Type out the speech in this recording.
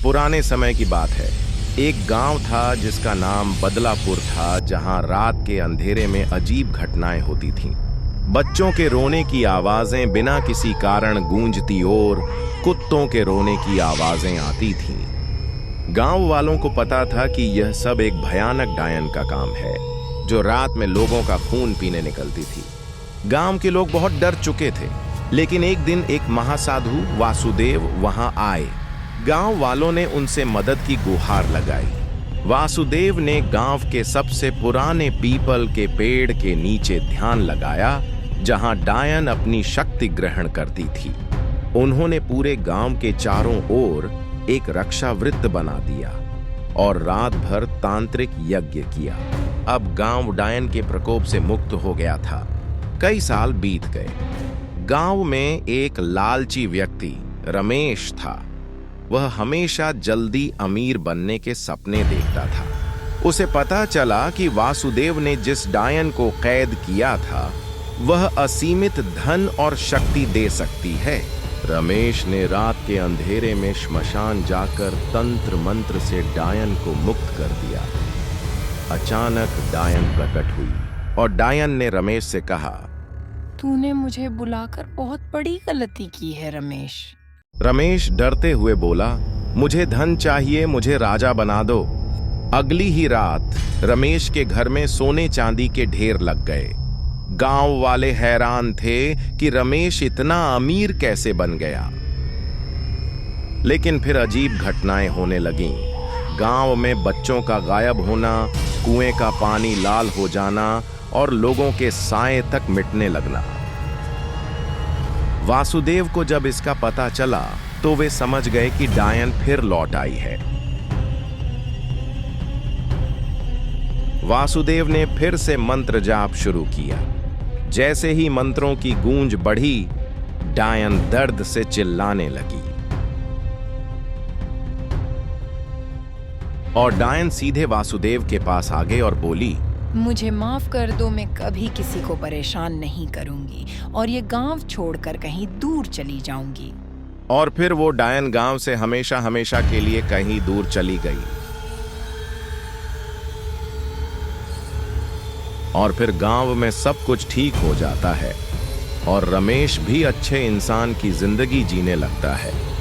पुराने समय की बात है। एक गांव था जिसका नाम बदलापुर था, जहां रात के अंधेरे में अजीब घटनाएं होती थीं। बच्चों के रोने की आवाजें बिना किसी कारण गूंजती और कुत्तों के रोने की आवाजें आती थीं। गांव वालों को पता था कि यह सब एक भयानक डायन का काम है, जो रात में लोगों का खून पीने निकलती थी। गांव के लोग बहुत डर चुके थे, लेकिन एक दिन एक महासाधु वासुदेव वहां आए। गांव वालों ने उनसे मदद की गुहार लगाई। वासुदेव ने गांव के सबसे पुराने पीपल के पेड़ के नीचे ध्यान लगाया, जहां डायन अपनी शक्ति ग्रहण करती थी। उन्होंने पूरे गांव के चारों ओर एक रक्षा वृत्त बना दिया और रात भर तांत्रिक यज्ञ किया। अब गांव डायन के प्रकोप से मुक्त हो गया था। कई साल बीत गए। गांव में एक लालची व्यक्ति रमेश था। वह हमेशा जल्दी अमीर बनने के सपने देखता था। उसे पता चला कि वासुदेव ने जिस डायन को कैद किया था, वह असीमित धन और शक्ति दे सकती है। रमेश ने रात के अंधेरे में श्मशान जाकर तंत्र मंत्र से डायन को मुक्त कर दिया। अचानक डायन प्रकट हुई और डायन ने रमेश से कहा, तूने मुझे बुलाकर बहुत बड़ी गलती की है रमेश। रमेश डरते हुए बोला, मुझे धन चाहिए, मुझे राजा बना दो। अगली ही रात रमेश के घर में सोने चांदी के ढेर लग गए। गांव वाले हैरान थे कि रमेश इतना अमीर कैसे बन गया। लेकिन फिर अजीब घटनाएं होने लगीं। गांव में बच्चों का गायब होना, कुएं का पानी लाल हो जाना और लोगों के साए तक मिटने लगना। वासुदेव को जब इसका पता चला तो वे समझ गए कि डायन फिर लौट आई है। वासुदेव ने फिर से मंत्र जाप शुरू किया। जैसे ही मंत्रों की गूंज बढ़ी, डायन दर्द से चिल्लाने लगी और डायन सीधे वासुदेव के पास आ गई और बोली, मुझे माफ कर दो, मैं कभी किसी को परेशान नहीं करूंगी और ये गांव छोड़कर कहीं दूर चली जाऊंगी। और फिर वो डायन गांव से हमेशा हमेशा के लिए कहीं दूर चली गई। और फिर गांव में सब कुछ ठीक हो जाता है और रमेश भी अच्छे इंसान की जिंदगी जीने लगता है।